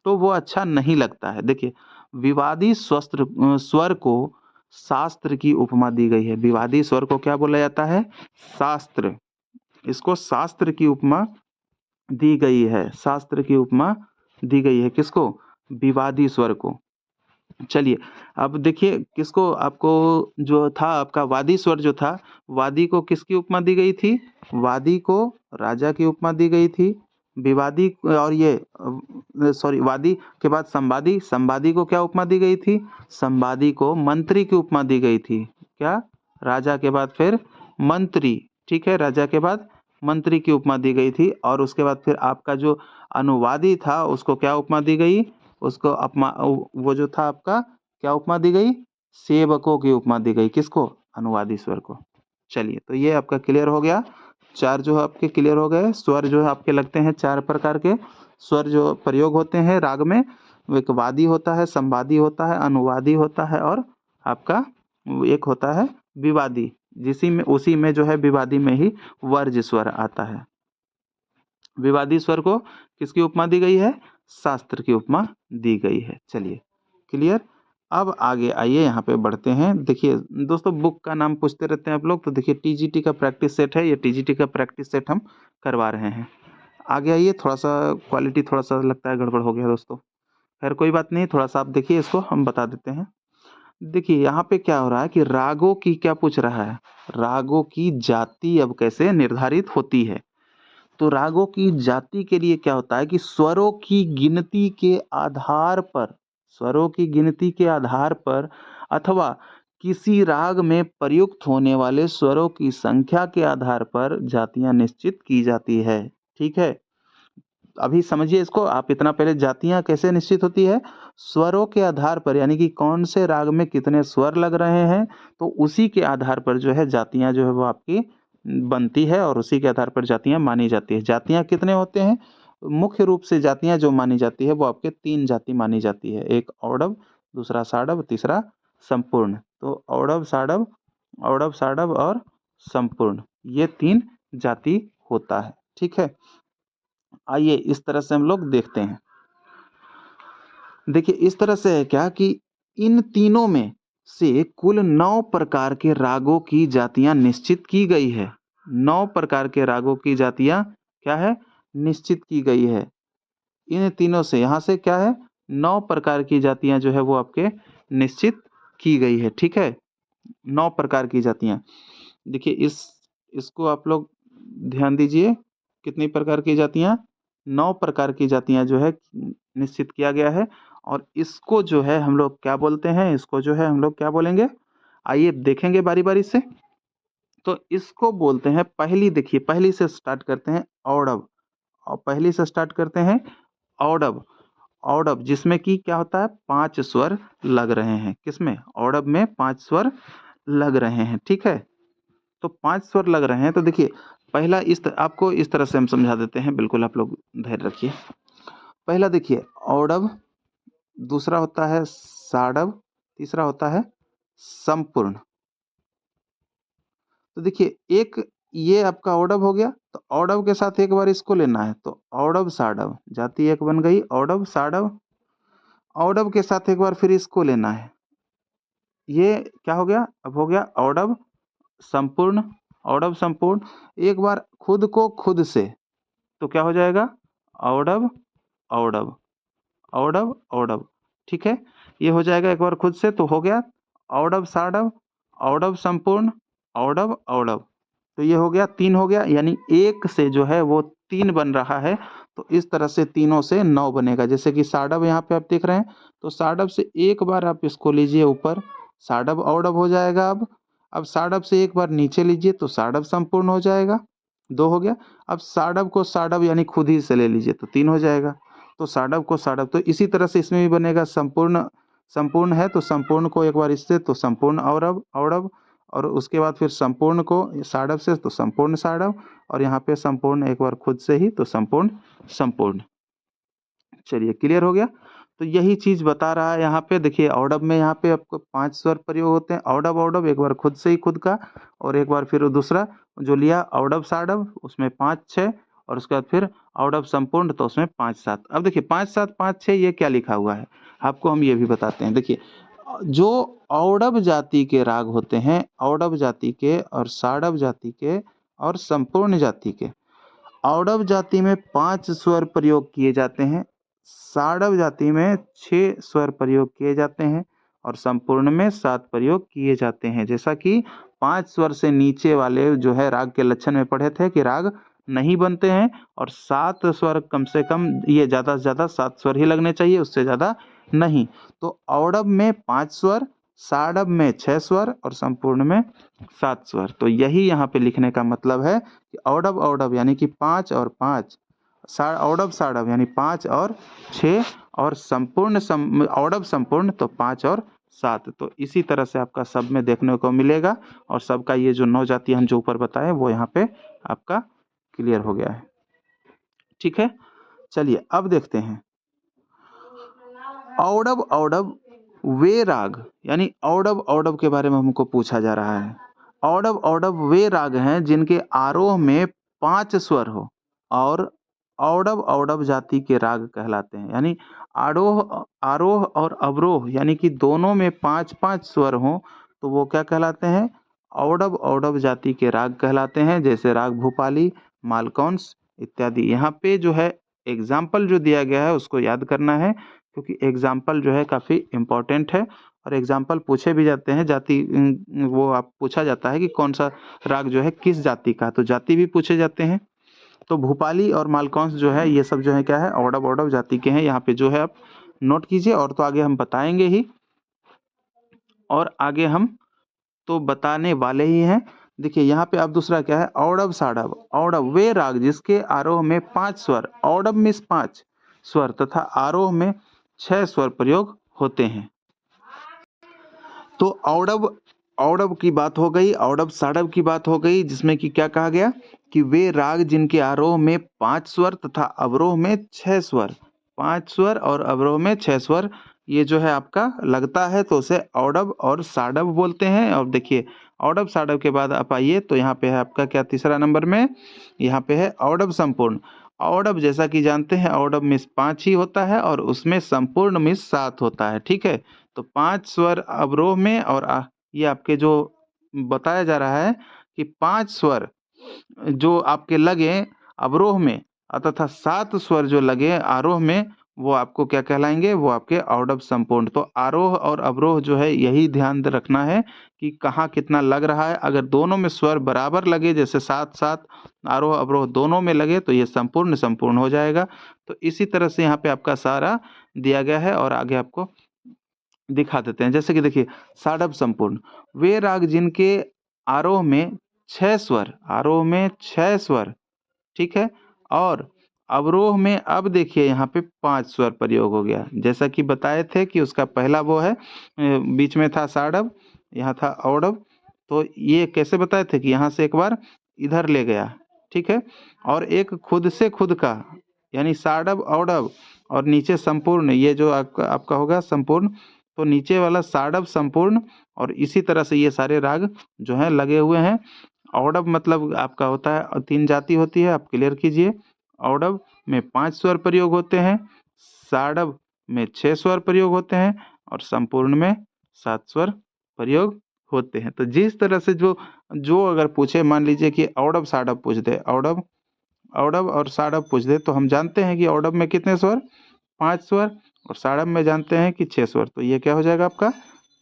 तो वो अच्छा नहीं लगता है। देखिए विवादी स्वर को शास्त्र की उपमा दी गई है। विवादी स्वर को क्या बोला जाता है, शास्त्र। इसको शास्त्र की उपमा दी गई है, शास्त्र की उपमा दी गई है किसको, विवादी स्वर को। चलिए अब देखिए किसको, आपको जो था आपका वादी स्वर जो था, वादी को किसकी उपमा दी गई थी, वादी को राजा की उपमा दी गई थी। विवादी और ये सॉरी, वादी के बाद संवादी, संवादी को क्या उपमा दी गई थी, संवादी को मंत्री की उपमा दी गई थी। क्या, राजा के बाद फिर मंत्री, ठीक है, राजा के बाद मंत्री की उपमा दी गई थी। और उसके बाद फिर आपका जो अनुवादी था उसको क्या उपमा दी गई, उसको अपमा वो जो था आपका क्या उपमा दी गई, सेवकों की उपमा दी गई, किसको, अनुवादी स्वर को। चलिए तो ये आपका क्लियर हो गया, चार जो है आपके क्लियर हो गए। स्वर जो है आपके लगते हैं चार प्रकार के स्वर जो प्रयोग होते हैं राग में, एक वादी होता है, संवादी होता है, अनुवादी होता है, और आपका एक होता है विवादी, जिसी में उसी में जो है विवादी में ही वर्ज स्वर आता है। विवादी स्वर को किसकी उपमा दी गई है, शास्त्र की उपमा दी गई है। चलिए क्लियर। अब आगे आइए यहाँ पे बढ़ते हैं। देखिए दोस्तों बुक का नाम पूछते रहते हैं आप लोग, तो देखिए टीजीटी का प्रैक्टिस सेट है, ये टीजीटी का प्रैक्टिस सेट हम करवा रहे हैं। आगे आइए, थोड़ा सा क्वालिटी थोड़ा सा लगता है गड़बड़ हो गया दोस्तों, खैर कोई बात नहीं, थोड़ा सा आप देखिए, इसको हम बता देते हैं। देखिए यहाँ पे क्या हो रहा है कि रागों की क्या पूछ रहा है, रागों की जाति अब कैसे निर्धारित होती है। तो रागों की जाति के लिए क्या होता है कि स्वरों की गिनती के आधार पर, स्वरों की गिनती के आधार पर, अथवा किसी राग में प्रयुक्त होने वाले स्वरों की संख्या के आधार पर जातियां निश्चित की जाती है, ठीक है। अभी समझिए इसको आप, इतना पहले जातियां कैसे निश्चित होती है, स्वरों के आधार पर, यानी कि कौन से राग में कितने स्वर लग रहे हैं, तो उसी के आधार पर जो है जातियां जो है वो आपकी बनती है, और उसी के आधार पर जातियां मानी जाती है। जातियां कितने होते हैं, मुख्य रूप से जातियां जो मानी जाती है वो आपके तीन जाति मानी जाती है, एक औडव, दूसरा साडव, तीसरा संपूर्ण। तो औडव साडव, औडव साडव और संपूर्ण, ये तीन जाति होता है, ठीक है। आइए इस तरह से हम लोग देखते हैं। देखिए इस तरह से है क्या कि इन तीनों में से कुल 9 प्रकार के रागों की जातियां निश्चित की गई है। 9 प्रकार के रागों की जातियां क्या है, निश्चित की गई है। इन तीनों से यहाँ से क्या है, 9 प्रकार की जातियां जो है वो आपके निश्चित की गई है, ठीक है। 9 प्रकार की जातियां, देखिए इसको आप लोग ध्यान दीजिए, कितनी प्रकार की जातियां, 9 प्रकार की जातियां जो है निश्चित किया गया है। और इसको जो है हम लोग क्या बोलते हैं, इसको जो है हम लोग क्या बोलेंगे, आइए देखेंगे बारी बारी से। तो इसको बोलते हैं पहली, देखिए पहली से स्टार्ट करते हैं औडव, और पहली से स्टार्ट करते हैं औडव। औडव जिसमें कि क्या होता है, 5 स्वर लग रहे हैं, किसमें, औडव में 5 स्वर लग रहे हैं, ठीक है। तो 5 स्वर लग रहे हैं, तो देखिए पहला आपको इस तरह से हम समझा देते हैं, बिल्कुल आप लोग धैर्य रखिए। पहला देखिए औडव, दूसरा होता है साडव, तीसरा होता है संपूर्ण। तो देखिए एक ये आपका औडव हो गया, तो औडव के साथ एक बार इसको लेना है, तो औडव साडव, जाति एक बन गई औडव साडव। औडव के साथ एक बार फिर इसको लेना है, ये क्या हो गया, अब हो गया औडव संपूर्ण, औडव संपूर्ण। एक बार खुद को खुद से, तो क्या हो जाएगा, औडव औडव औडव औडव, ठीक है। ये हो जाएगा एक बार खुद से, तो हो गया औडव साडव, औडव संपूर्ण, औडव औडव। तो ये हो गया 3 हो गया, यानी एक से जो है वो 3 बन रहा है। तो इस तरह से तीनों से 9 बनेगा। जैसे कि साडव यहाँ पे आप देख रहे हैं, तो साडव से एक बार आप इसको लीजिए ऊपर, साडव औडव हो जाएगा। अब साडव से एक बार नीचे लीजिए तो साडव संपूर्ण हो जाएगा, 2 हो गया। अब साडव को साडव यानी खुद ही से ले लीजिए तो 3 हो जाएगा। तो साडव को साडव, तो इसी तरह से इसमें भी बनेगा संपूर्ण, संपूर्ण है तो संपूर्ण को एक बार इससे, तो संपूर्ण औरव औडव, और उसके बाद फिर संपूर्ण को साडव से तो संपूर्ण साडव, और यहाँ पे संपूर्ण एक बार खुद से ही तो संपूर्ण संपूर्ण। चलिए क्लियर हो गया। तो यही चीज बता रहा है यहाँ पे। देखिए औडव में यहाँ पे आपको 5 स्वर प्रयोग होते हैं, औडव औडव एक बार खुद से ही खुद का, और एक बार फिर दूसरा जो लिया औडव साडव उसमें 5 6, और उसके बाद फिर औडव संपूर्ण तो उसमें 5 7। अब देखिए 5 7 5 6 ये क्या लिखा हुआ है, आपको हम ये भी बताते हैं। देखिए जो औडव जाति के राग होते हैं, औडव जाति के और साडव जाति के और संपूर्ण जाति के, औडव जाति में 5 स्वर प्रयोग किए जाते हैं, साडव जाति में 6 स्वर प्रयोग किए जाते हैं, और संपूर्ण में 7 प्रयोग किए जाते हैं। जैसा कि 5 स्वर से नीचे वाले जो है राग के लक्षण में पढ़े थे कि राग नहीं बनते हैं, और 7 स्वर कम से कम, ये ज़्यादा से ज़्यादा 7 स्वर ही लगने चाहिए, उससे ज़्यादा नहीं। तो औडव में 5 स्वर, साडव में 6 स्वर और संपूर्ण में 7 स्वर। तो यही यहाँ पे लिखने का मतलब है कि औडव औडव यानी कि 5 और 5, औडव साडव यानी 5 और 6, और संपूर्ण औडव संपूर्ण तो 5 और 7। तो इसी तरह से आपका सब में देखने को मिलेगा, और सबका ये जो 9 जाति हम जो ऊपर बताए वो यहाँ पे आपका क्लियर हो गया है, ठीक है। चलिए अब देखते हैं औडव औडव वे राग, यानी औडव औडव के बारे में हमको पूछा जा रहा है। औडव औडव वे राग हैं जिनके आरोह में 5 स्वर हो, और औडव औडव जाति के राग कहलाते हैं। यानी आरोह आरोह और अवरोह यानी कि दोनों में 5 5 स्वर हों तो वो क्या कहलाते हैं, औडव औडव जाति के राग कहलाते हैं। जैसे राग भूपाली, मालकौंस इत्यादि। यहाँ पे जो है एग्जाम्पल जो दिया गया है उसको याद करना है, क्योंकि एग्जाम्पल जो है काफ़ी इम्पोर्टेंट है, और एग्जाम्पल पूछे भी जाते हैं। जाति वो आप पूछा जाता है कि कौन सा राग जो है किस जाति का, तो जाति भी पूछे जाते हैं। तो भूपाली और मालकौंस जो है ये सब जो है क्या है, औडव औडव जाति के हैं। यहाँ पे जो है आप नोट कीजिए, और तो आगे हम बताएंगे ही, और आगे हम तो बताने वाले ही हैं। देखिए यहाँ पे अब दूसरा क्या है, औडव साडव। औडव वे राग जिसके आरोह में 5 स्वर, औडव में 5 स्वर तथा आरोह में 6 स्वर प्रयोग होते हैं। तो औडव औडव की बात हो गई, औडव साडव की बात हो गई, जिसमें कि क्या कहा गया कि वे राग जिनके आरोह में 5 स्वर तथा अवरोह में 6 स्वर, 5 स्वर और अवरोह में 6 स्वर, ये जो है आपका लगता है तो उसे औडव और साडव बोलते हैं। और देखिए औडव साडव के बाद आप आइए तो यहाँ पे है आपका क्या, तीसरा नंबर में यहाँ पे है औडव संपूर्ण। औडव जैसा कि जानते हैं औडव में 5 ही होता है, और उसमें संपूर्ण में 7 होता है, ठीक है। तो 5 स्वर अवरोह में, और ये आपके जो बताया जा रहा है कि 5 स्वर जो आपके लगे अवरोह में, तथा 7 स्वर जो लगे आरोह में, वो आपको क्या कहलाएंगे, वो आपके औडव संपूर्ण। तो आरोह और अवरोह जो है यही ध्यान रखना है कि कहाँ कितना लग रहा है। अगर दोनों में स्वर बराबर लगे, जैसे 7 7 आरोह अवरोह दोनों में लगे, तो ये संपूर्ण संपूर्ण हो जाएगा। तो इसी तरह से यहाँ पे आपका सारा दिया गया है, और आगे आपको दिखा देते हैं। जैसे कि देखिए साडव संपूर्ण, वे राग जिनके आरोह में 6 स्वर, आरोह में 6 स्वर, ठीक है, और अवरोह में अब देखिए यहाँ पे 5 स्वर प्रयोग हो गया। जैसा कि बताए थे कि उसका पहला वो है, बीच में था साडव, यहाँ था औडव, तो ये कैसे बताए थे कि यहाँ से एक बार इधर ले गया, ठीक है। और एक खुद से खुद का यानी साडव औडव और नीचे संपूर्ण, ये जो आपका होगा संपूर्ण, तो नीचे वाला साडव संपूर्ण और इसी तरह से ये सारे राग जो हैं लगे हुए हैं। औडव मतलब आपका होता है 3 जाति होती है, आप क्लियर कीजिए। औडव में 5 स्वर प्रयोग होते हैं, साडव में 6 स्वर प्रयोग होते हैं और संपूर्ण में 7 स्वर प्रयोग होते हैं। तो जिस तरह से जो अगर पूछे, मान लीजिए कि औडव साडव पूछ दे, औडव औडव और साडव पूछ दे, तो हम जानते हैं कि औडव में कितने स्वर, 5 स्वर, और साडव में जानते हैं कि 6 स्वर। तो ये क्या हो जाएगा आपका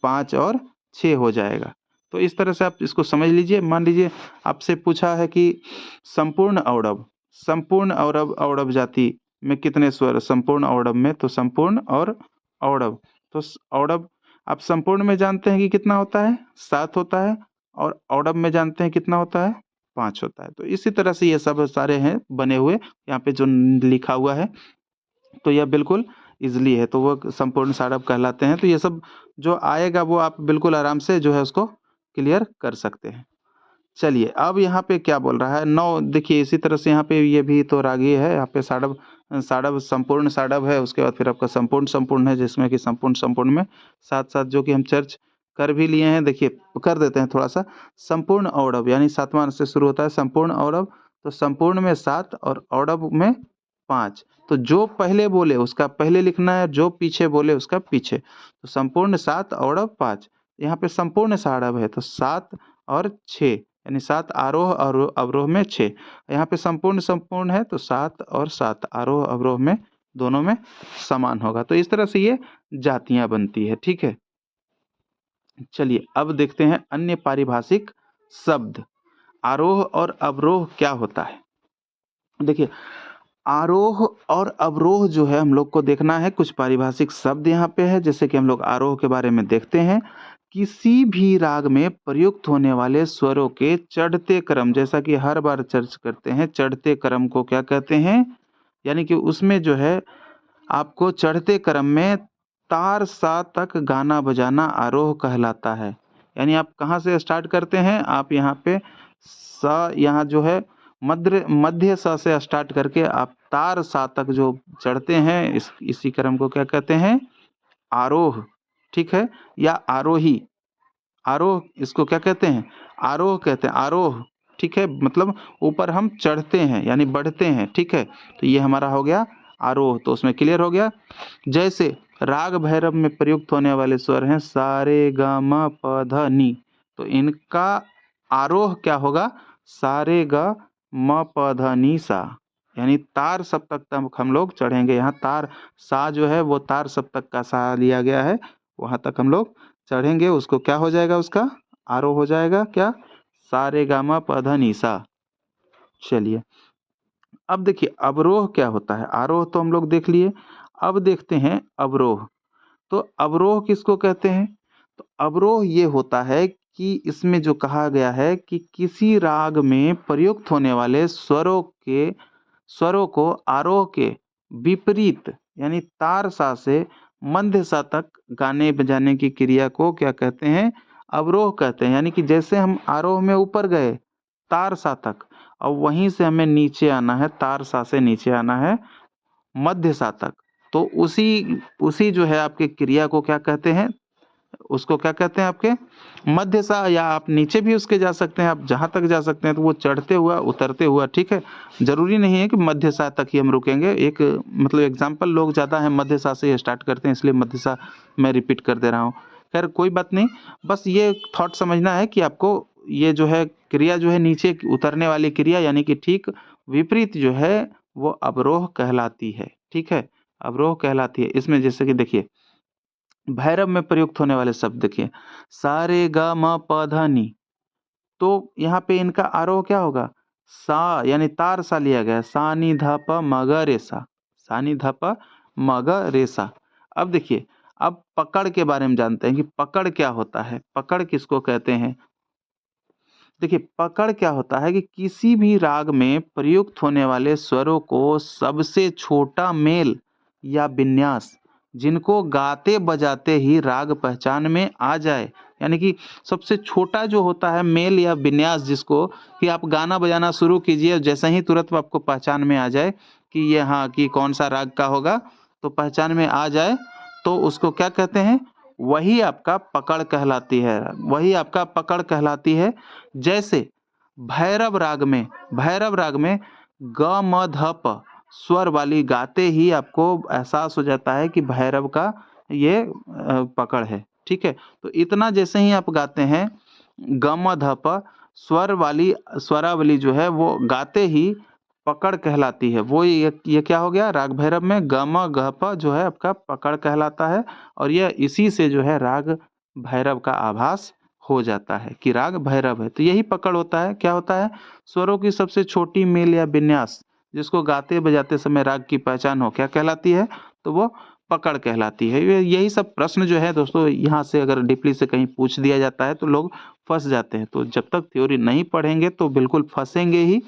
5 और 6 हो जाएगा। तो इस तरह से आप इसको समझ लीजिए। मान लीजिए आपसे पूछा है कि संपूर्ण औडव, संपूर्ण औडव औडव जाति में कितने स्वर संपूर्ण औडव में, तो संपूर्ण और औडव, तो औडव आप संपूर्ण में जानते हैं कि कितना होता है, 7 होता है, और औडव में जानते हैं कितना होता है, 5 होता है। तो इसी तरह से ये सब सारे हैं बने हुए, यहाँ पे जो लिखा हुआ है, तो यह बिल्कुल इजली है, तो वो संपूर्ण साडव कहलाते हैं। तो ये सब जो आएगा वो आप बिल्कुल आराम से जो है उसको क्लियर कर सकते हैं। चलिए अब यहाँ पे क्या बोल रहा है, 9 देखिए इसी तरह से यहाँ पे ये भी तो रागी है, यहाँ पे साडव साडव संपूर्ण साडव है, उसके बाद फिर आपका संपूर्ण संपूर्ण है, जिसमें कि संपूर्ण संपूर्ण में साथ साथ जो कि हम चर्च कर भी लिए हैं। देखिए कर देते हैं थोड़ा सा। संपूर्ण औडव यानी 7वां से शुरू होता है संपूर्ण औडव, तो संपूर्ण में 7 और औडव में 5। तो जो पहले बोले उसका पहले लिखना है, जो पीछे बोले उसका पीछे। तो संपूर्ण 7 औडव 5, यहाँ पे संपूर्ण साडव है तो 7 और 6 यानी 7 आरोह और अवरोह में 6। यहाँ पे संपूर्ण संपूर्ण है तो 7 और 7 आरोह अवरोह में दोनों में समान होगा। तो इस तरह से ये जातियां बनती है, ठीक है। चलिए अब देखते हैं अन्य पारिभाषिक शब्द। आरोह और अवरोह क्या होता है। देखिए आरोह और अवरोह जो है हम लोग को देखना है। कुछ पारिभाषिक शब्द यहाँ पे है, जैसे कि हम लोग आरोह के बारे में देखते हैं। किसी भी राग में प्रयुक्त होने वाले स्वरों के चढ़ते क्रम, जैसा कि हर बार चर्च करते हैं, चढ़ते क्रम को क्या कहते हैं, यानी कि उसमें जो है आपको चढ़ते क्रम में तार सा तक गाना बजाना आरोह कहलाता है। यानी आप कहाँ से स्टार्ट करते हैं, आप यहाँ पे सा, यहाँ जो है मध्य सा से स्टार्ट करके आप तार सा तक जो चढ़ते हैं, इसी क्रम को क्या कहते हैं, आरोह, ठीक है, या आरोही। आरोह इसको क्या कहते हैं, आरोह कहते हैं, आरोह, ठीक है, मतलब ऊपर हम चढ़ते हैं यानी बढ़ते हैं, ठीक है। तो ये हमारा हो गया आरोह, तो उसमें क्लियर हो गया। जैसे राग भैरव में प्रयुक्त होने वाले स्वर हैं सा रे ग म प ध नी, तो इनका आरोह क्या होगा, सा रे ग म प ध नी सा, यानी तार सप्तक तक हम लोग चढ़ेंगे। यहाँ तार सा जो है वो तार सप्तक का सा लिया गया है, वहां तक हम लोग चढ़ेंगे, उसको क्या हो जाएगा, उसका आरोह हो जाएगा क्या, सा रे गा मा प ध नी सा। चलिए अब देखिए अवरोह क्या होता है। आरोह तो हम लोग देख लिए, अब देखते हैं अवरोह। तो अवरोह किसको कहते हैं, तो अवरोह ये होता है कि इसमें जो कहा गया है कि किसी राग में प्रयुक्त होने वाले स्वरों को आरोह के विपरीत यानी तार सा से मध्य सा तक गाने बजाने की क्रिया को क्या कहते हैं, अवरोह कहते हैं। यानी कि जैसे हम आरोह में ऊपर गए तार सा तक, और वहीं से हमें नीचे आना है, तार सा से नीचे आना है मध्य सा तक, तो उसी उसी जो है आपके क्रिया को क्या कहते हैं, उसको क्या कहते हैं आपके मध्य सा, या आप नीचे भी उसके जा सकते हैं, आप जहाँ तक जा सकते हैं, तो वो चढ़ते हुआ उतरते हुआ, ठीक है। जरूरी नहीं है कि मध्य सा तक ही हम रुकेंगे। एक मतलब एग्जाम्पल लोग ज़्यादा है मध्य सा से स्टार्ट करते हैं, इसलिए मध्य सा मैं रिपीट कर दे रहा हूँ। खैर कोई बात नहीं, बस ये थॉट समझना है कि आपको ये जो है क्रिया जो है नीचे उतरने वाली क्रिया यानी कि ठीक विपरीत जो है वो अवरोह कहलाती है, ठीक है, अवरोह कहलाती है। इसमें जैसे कि देखिए भैरव में प्रयुक्त होने वाले शब्द देखिए सा रे ग म प ध नी, तो यहाँ पे इनका आरोह क्या होगा, सा यानी तार सा लिया गया, सा नी ध प म ग रे सा, सा नी ध प म ग रे सा। अब देखिए अब पकड़ के बारे में जानते हैं कि पकड़ क्या होता है, पकड़ किसको कहते हैं। देखिए पकड़ क्या होता है कि किसी भी राग में प्रयुक्त होने वाले स्वरों को सबसे छोटा मेल या विन्यास जिनको गाते बजाते ही राग पहचान में आ जाए, यानी कि सबसे छोटा जो होता है मेल या विन्यास, जिसको कि आप गाना बजाना शुरू कीजिए, जैसे ही तुरंत आपको पहचान में आ जाए कि ये हाँ कि कौन सा राग का होगा, तो पहचान में आ जाए तो उसको क्या कहते हैं, वही आपका पकड़ कहलाती है, वही आपका पकड़ कहलाती है। जैसे भैरव राग में ग म ध प स्वर वाली गाते ही आपको एहसास हो जाता है कि भैरव का ये पकड़ है, ठीक है। तो इतना जैसे ही आप गाते हैं ग म ध प स्वरावली जो है वो गाते ही पकड़ कहलाती है। वो ये क्या हो गया, राग भैरव में ग म ग प जो है आपका पकड़ कहलाता है, और यह इसी से जो है राग भैरव का आभास हो जाता है कि राग भैरव है। तो यही पकड़ होता है। क्या होता है, स्वरों की सबसे छोटी मेल या विन्यास जिसको गाते बजाते समय राग की पहचान हो, क्या कहलाती है, तो वो पकड़ कहलाती है। यही सब प्रश्न जो है दोस्तों, यहाँ से अगर डीपली से कहीं पूछ दिया जाता है तो लोग फंस जाते हैं। तो जब तक थ्योरी नहीं पढ़ेंगे तो बिल्कुल फंसेंगे ही।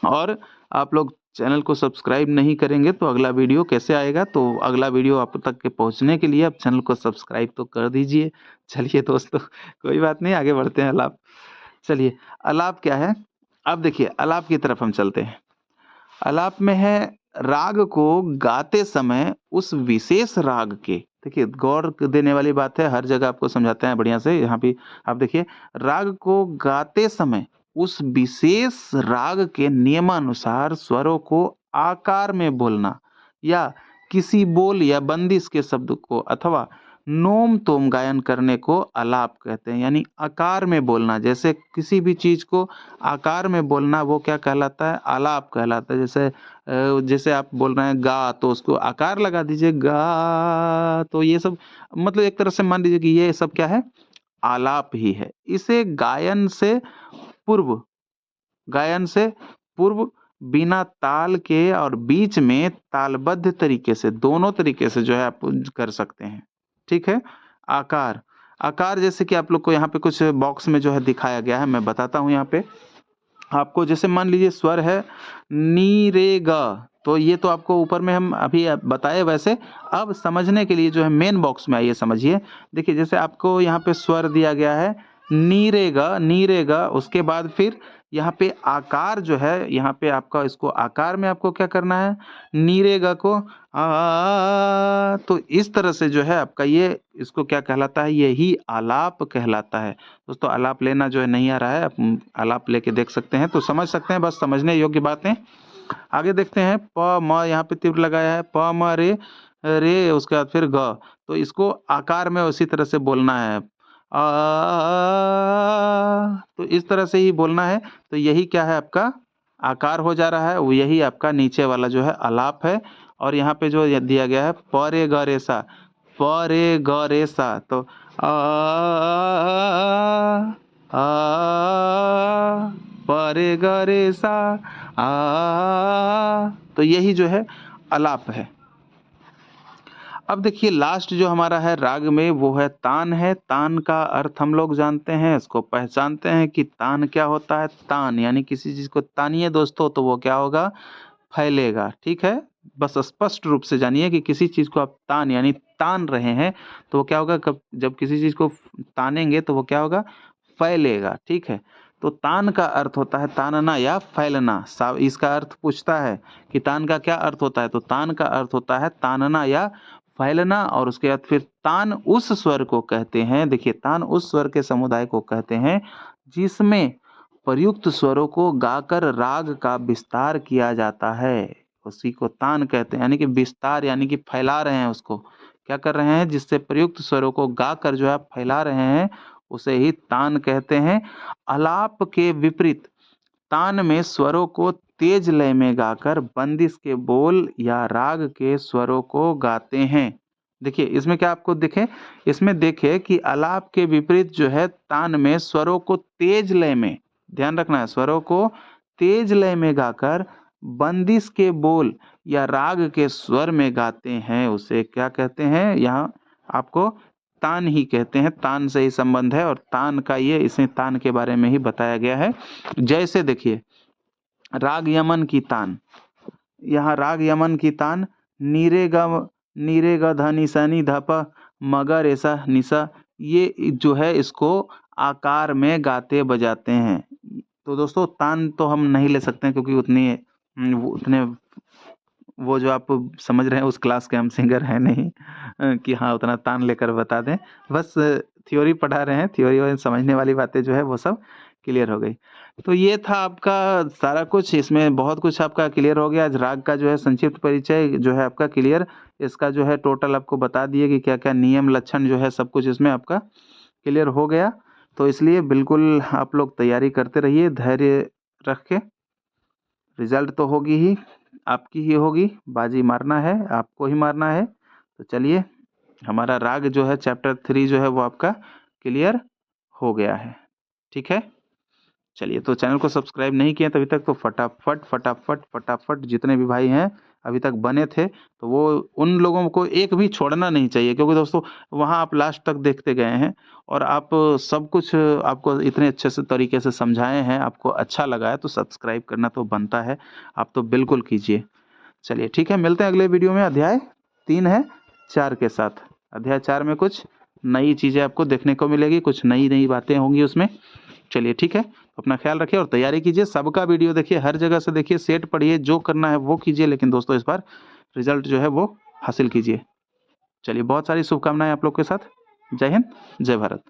और आप लोग चैनल को सब्सक्राइब नहीं करेंगे तो अगला वीडियो कैसे आएगा, तो अगला वीडियो आप तक के पहुंचने के लिए आप चैनल को सब्सक्राइब तो कर दीजिए। चलिए दोस्तों, कोई बात नहीं, आगे बढ़ते हैं। अलाप, चलिए अलाप क्या है, अब देखिए अलाप की तरफ हम चलते हैं। अलाप में है राग को गाते समय उस विशेष राग के, देखिए गौर देने वाली बात है, हर जगह आपको समझाते हैं बढ़िया से। यहाँ भी आप देखिए, राग को गाते समय उस विशेष राग के नियमानुसार स्वरों को आकार में बोलना, या किसी बोल या बंदिश के शब्द को अथवा नोम तोम गायन करने को अलाप कहते हैं। यानी आकार में बोलना, जैसे किसी भी चीज को आकार में बोलना वो क्या कहलाता है, आलाप कहलाता है। जैसे आप बोल रहे हैं गा, तो उसको आकार लगा दीजिए गा, तो ये सब मतलब एक तरह से मान लीजिए कि ये सब क्या है, आलाप ही है। इसे गायन से पूर्व बिना ताल के और बीच में तालबद्ध तरीके से, दोनों तरीके से जो है आप कर सकते हैं, ठीक है। आकार, आकार जैसे कि आप लोग को यहाँ पे कुछ बॉक्स में जो है दिखाया गया है, मैं बताता हूँ यहाँ पे आपको। जैसे मान लीजिए स्वर है नी रे ग, तो ये तो आपको ऊपर में हम अभी बताए, वैसे अब समझने के लिए जो है मेन बॉक्स में आइए समझिए। देखिए जैसे आपको यहाँ पे स्वर दिया गया है नी रे ग, उसके बाद फिर यहाँ पे आकार जो है, यहाँ पे आपका इसको आकार में आपको क्या करना है, नी रे ग को तो इस तरह से जो है आपका ये, इसको क्या कहलाता है, यही आलाप कहलाता है। दोस्तों आलाप लेना जो है नहीं आ रहा है, आप आलाप लेके देख सकते हैं तो समझ सकते हैं, बस समझने योग्य बातें। आगे देखते हैं प म, यहाँ पे तीव्र लगाया है, प म रे रे, उसके बाद फिर ग, तो इसको आकार में उसी तरह से बोलना है, तो इस तरह से ही बोलना है। तो यही क्या है, आपका आकार हो जा रहा है, वो यही आपका नीचे वाला जो है आलाप है। और यहाँ पे जो दिया गया है प रे ग रे सा, प रे ग रे सा, तो आ प रे ग रे सा तो यही जो है आलाप है। अब देखिए लास्ट जो हमारा है राग में वो है तान है। तान का अर्थ हम लोग जानते हैं, इसको पहचानते हैं कि तान क्या होता है। तान यानी किसी चीज को तानिए दोस्तों, तो वो क्या होगा, फैलेगा, ठीक है। बस स्पष्ट रूप से जानिए कि किसी चीज को आप तान यानी तान रहे हैं तो वो क्या होगा, जब किसी चीज को तानेंगे तो वो क्या होगा, फैलेगा, ठीक है। तो तान का अर्थ होता है तानना या फैलना। इसका अर्थ पूछता है कि तान का क्या अर्थ होता है, तो तान का अर्थ होता है तानना या फैलना। और उसके बाद फिर तान उस स्वर को कहते हैं, देखिए तान उस स्वर के समुदाय को कहते हैं जिसमें प्रयुक्त स्वरों को गाकर राग का विस्तार किया जाता है, उसी को तान कहते हैं। यानी कि विस्तार यानी कि फैला रहे हैं, उसको क्या कर रहे हैं, जिससे प्रयुक्त स्वरों को गाकर जो है फैला रहे हैं, उसे ही तान कहते हैं। आलाप के विपरीत तान में स्वरों को तेज लय में गाकर बंदिश के बोल या राग के स्वरों को गाते हैं। देखिए इसमें क्या आपको दिखे, इसमें देखे कि आलाप के विपरीत जो है तान में स्वरों को तेज लय में, ध्यान रखना है, स्वरों को तेज लय में गाकर बंदिश के बोल या राग के स्वर में गाते हैं, उसे क्या कहते हैं, यहाँ आपको तान ही कहते हैं। तान से ही संबंध है और तान का ये, इसमें तान के बारे में ही बताया गया है। जैसे देखिए राग यमन की तान, यहाँ राग यमन की तान नीरे ग ध नि सा नि ध प म ग रे सा नि सा ये जो है इसको आकार में गाते बजाते हैं। तो दोस्तों तान तो हम नहीं ले सकते हैं क्योंकि उतने वो जो आप समझ रहे हैं उस क्लास के हम सिंगर हैं नहीं कि हाँ उतना तान लेकर बता दें। बस थ्योरी पढ़ा रहे हैं, थ्योरी और समझने वाली बातें जो है वो सब क्लियर हो गई। तो ये था आपका सारा कुछ, इसमें बहुत कुछ आपका क्लियर हो गया। आज राग का जो है संक्षिप्त परिचय जो है आपका क्लियर, इसका जो है टोटल आपको बता दिए कि क्या-क्या नियम, लक्षण जो है सब कुछ इसमें आपका क्लियर हो गया। तो इसलिए बिल्कुल आप लोग तैयारी करते रहिए, धैर्य रख के। रिजल्ट तो होगी ही, आपकी ही होगी, बाजी मारना है, आपको ही मारना है। तो चलिए, हमारा राग जो है चैप्टर 3 जो है वो आपका क्लियर हो गया है। ठीक है? चलिए, तो चैनल को सब्सक्राइब नहीं किए तभी तक तो फटाफट, फटाफट, फटाफट जितने भी भाई हैं अभी तक बने थे, तो वो उन लोगों को एक भी छोड़ना नहीं चाहिए क्योंकि दोस्तों वहाँ आप लास्ट तक देखते गए हैं और आप सब कुछ आपको इतने अच्छे से तरीके से समझाए हैं, आपको अच्छा लगा है तो सब्सक्राइब करना तो बनता है, आप तो बिल्कुल कीजिए। चलिए ठीक है, मिलते हैं अगले वीडियो में। अध्याय 3 है 4 के साथ। अध्याय 4 में कुछ नई चीज़ें आपको देखने को मिलेगी, कुछ नई-नई बातें होंगी उसमें। चलिए ठीक है, तो अपना ख्याल रखिए और तैयारी कीजिए, सबका वीडियो देखिए, हर जगह से देखिए, सेट पढ़िए, जो करना है वो कीजिए, लेकिन दोस्तों इस बार रिजल्ट जो है वो हासिल कीजिए। चलिए बहुत सारी शुभकामनाएँ आप लोग के साथ। जय हिंद, जय भारत।